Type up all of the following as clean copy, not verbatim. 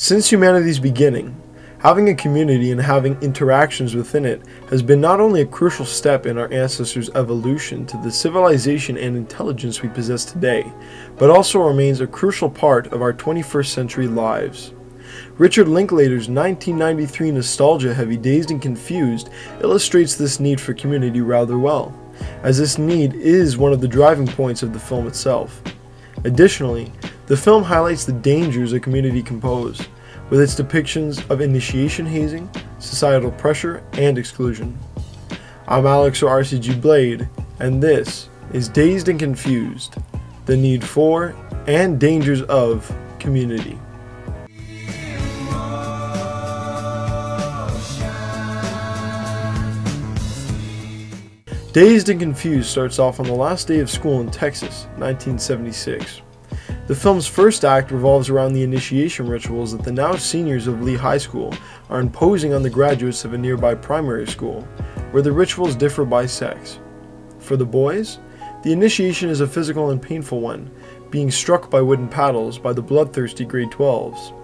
Since humanity's beginning, having a community and having interactions within it has been not only a crucial step in our ancestors' evolution to the civilization and intelligence we possess today, but also remains a crucial part of our 21st century lives. Richard Linklater's 1993 nostalgia-heavy Dazed and Confused illustrates this need for community rather well, as this need is one of the driving points of the film itself. Additionally, the film highlights the dangers a community can pose, with its depictions of initiation hazing, societal pressure, and exclusion. I'm Alex or RCG Blade, and this is Dazed and Confused, the need for and dangers of community. Dazed and Confused starts off on the last day of school in Texas, 1976. The film's first act revolves around the initiation rituals that the now seniors of Lee High School are imposing on the graduates of a nearby primary school, where the rituals differ by sex. For the boys, the initiation is a physical and painful one, being struck by wooden paddles by the bloodthirsty grade 12s.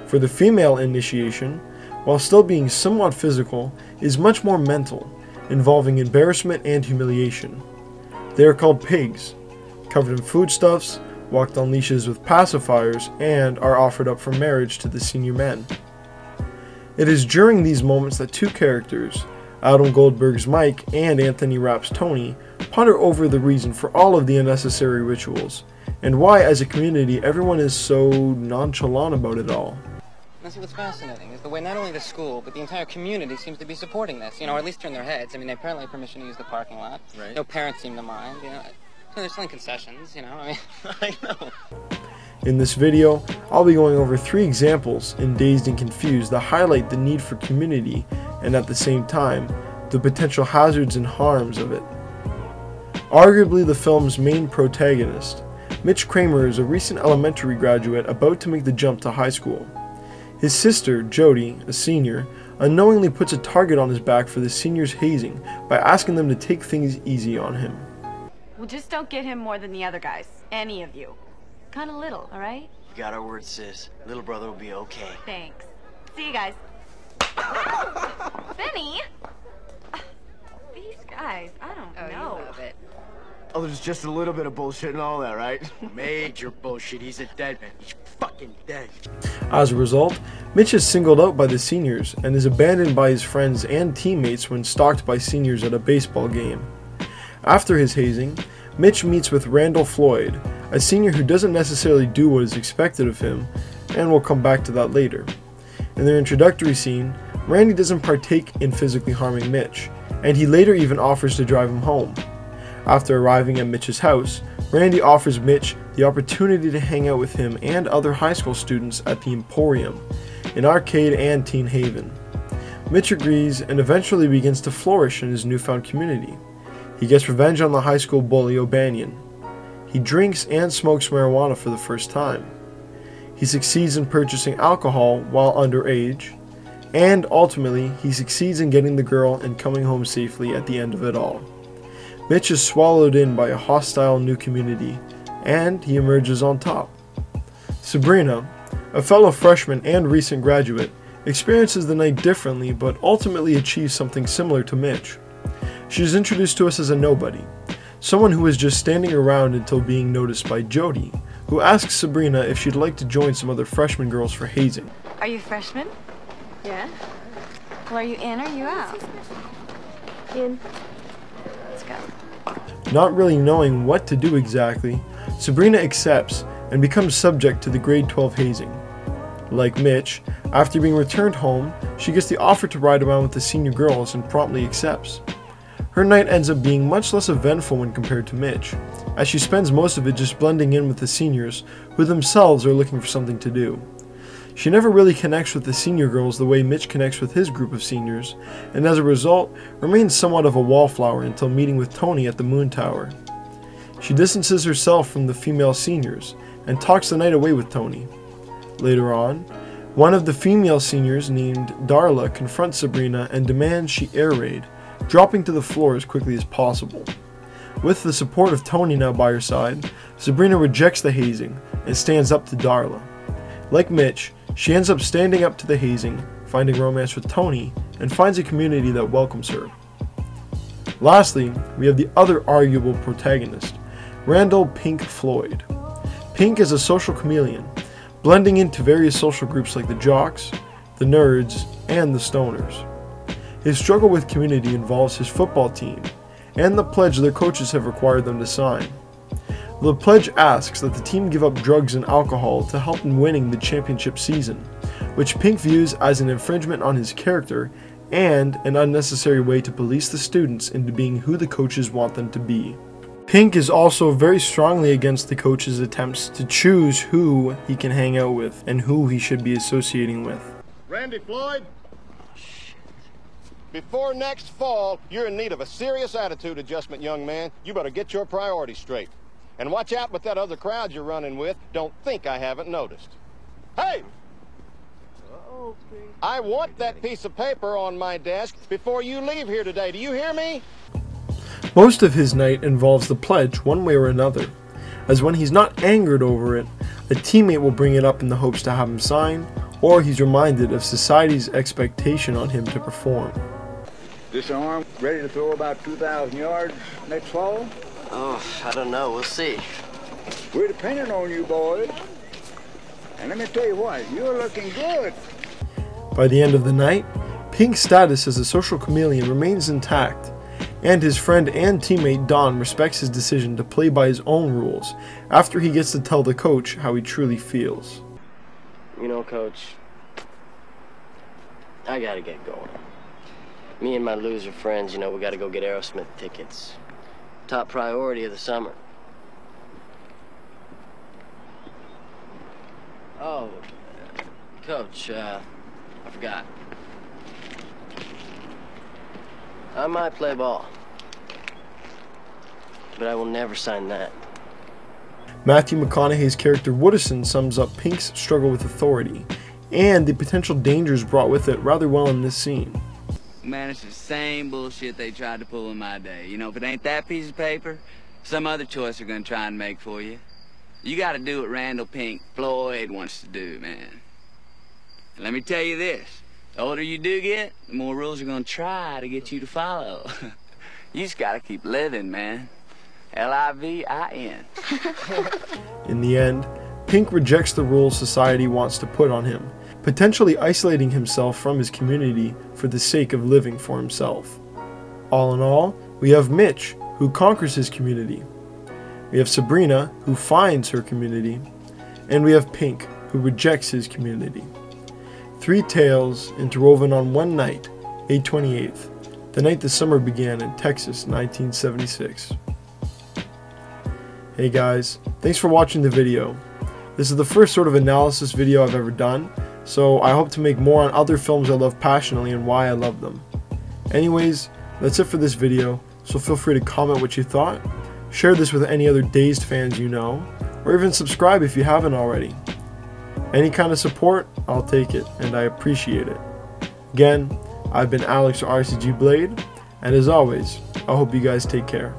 For the female initiation, while still being somewhat physical, is much more mental, involving embarrassment and humiliation. They are called pigs, covered in foodstuffs, walked on leashes with pacifiers, and are offered up for marriage to the senior men. It is during these moments that two characters, Adam Goldberg's Mike and Anthony Rapp's Tony, ponder over the reason for all of the unnecessary rituals, and why as a community everyone is so nonchalant about it all. Now see, what's fascinating is the way not only the school, but the entire community seems to be supporting this, or at least turn their heads. I mean, they apparently have permission to use the parking lot. Right. No parents seem to mind, So they're selling concessions, I mean, I know. In this video, I'll be going over 3 examples in Dazed and Confused that highlight the need for community and at the same time, the potential hazards and harms of it. Arguably the film's main protagonist, Mitch Kramer is a recent elementary graduate about to make the jump to high school. His sister, Jody, a senior, unknowingly puts a target on his back for the seniors' hazing by asking them to take things easy on him. Well, just don't get him more than the other guys. Any of you. Kinda little, alright? You got our word, sis. Little brother will be okay. Thanks. See you guys. Benny! These guys, I don't know. You love it. Oh, there's just a little bit of bullshit and all that, right? Major bullshit. He's a dead man. He's fucking dead. As a result, Mitch is singled out by the seniors and is abandoned by his friends and teammates when stalked by seniors at a baseball game. After his hazing, Mitch meets with Randall Floyd, a senior who doesn't necessarily do what is expected of him, and we'll come back to that later. In their introductory scene, Randy doesn't partake in physically harming Mitch, and he later even offers to drive him home. After arriving at Mitch's house, Randy offers Mitch the opportunity to hang out with him and other high school students at the Emporium, an arcade and teen haven. Mitch agrees and eventually begins to flourish in his newfound community. He gets revenge on the high school bully O'Banion. He drinks and smokes marijuana for the first time. He succeeds in purchasing alcohol while underage, and ultimately he succeeds in getting the girl and coming home safely at the end of it all. Mitch is swallowed in by a hostile new community, and he emerges on top. Sabrina, a fellow freshman and recent graduate, experiences the night differently but ultimately achieves something similar to Mitch. She is introduced to us as a nobody, someone who is just standing around until being noticed by Jody, who asks Sabrina if she'd like to join some other freshman girls for hazing. Are you freshmen? Yeah. Well, are you in or are you out? In. Let's go. Not really knowing what to do exactly, Sabrina accepts and becomes subject to the grade 12 hazing. Like Mitch, after being returned home, she gets the offer to ride around with the senior girls and promptly accepts. Her night ends up being much less eventful when compared to Mitch, as she spends most of it just blending in with the seniors, who themselves are looking for something to do. She never really connects with the senior girls the way Mitch connects with his group of seniors, and as a result, remains somewhat of a wallflower until meeting with Tony at the Moon Tower. She distances herself from the female seniors, and talks the night away with Tony. Later on, one of the female seniors named Darla confronts Sabrina and demands she air raid, dropping to the floor as quickly as possible. With the support of Tony now by her side, Sabrina rejects the hazing and stands up to Darla. Like Mitch, She ends up standing up to the hazing, finding romance with Tony, and finds a community that welcomes her. Lastly, we have the other arguable protagonist, Randall Pink Floyd. Pink is a social chameleon, blending into various social groups like the jocks, the nerds, and the stoners. His struggle with community involves his football team, and the pledge their coaches have required them to sign. The pledge asks that the team give up drugs and alcohol to help in winning the championship season, which Pink views as an infringement on his character and an unnecessary way to police the students into being who the coaches want them to be. Pink is also very strongly against the coach's attempts to choose who he can hang out with and who he should be associating with. Randy Floyd? Before next fall, you're in need of a serious attitude adjustment, young man. You better get your priorities straight. And watch out with that other crowd you're running with. Don't think I haven't noticed. Hey! I want that piece of paper on my desk before you leave here today. Do you hear me? Most of his night involves the pledge one way or another, as when he's not angered over it, a teammate will bring it up in the hopes to have him sign, or he's reminded of society's expectation on him to perform. This arm ready to throw about 2,000 yards next fall? Oh, I don't know. We'll see. We're depending on you, boys. And let me tell you what, you're looking good. By the end of the night, Pink's status as a social chameleon remains intact, and his friend and teammate Don respects his decision to play by his own rules after he gets to tell the coach how he truly feels. You know, Coach, I gotta get going. Me and my loser friends, you know, we gotta go get Aerosmith tickets. Top priority of the summer. Oh, Coach, I forgot. I might play ball, but I will never sign that. Matthew McConaughey's character Woodison sums up Pink's struggle with authority and the potential dangers brought with it rather well in this scene. Man, it's the same bullshit they tried to pull in my day. You know, if it ain't that piece of paper, some other choice they're gonna try and make for you. You gotta do what Randall Pink Floyd wants to do, man. And let me tell you this, the older you do get, the more rules are gonna try to get you to follow. You just gotta keep living, man. L-I-V-I-N. In the end, Pink rejects the rules society wants to put on him, potentially isolating himself from his community for the sake of living for himself. All in all, we have Mitch, who conquers his community. We have Sabrina, who finds her community. And we have Pink, who rejects his community. Three tales interwoven on one night, 8/28th, the night the summer began in Texas, 1976. Hey guys, thanks for watching the video. This is the first sort of analysis video I've ever done, so I hope to make more on other films I love passionately and why I love them. Anyways, that's it for this video, so feel free to comment what you thought, share this with any other Dazed fans you know, or even subscribe if you haven't already. Any kind of support, I'll take it, and I appreciate it. Again, I've been Alex or RCG Blade, and as always, I hope you guys take care.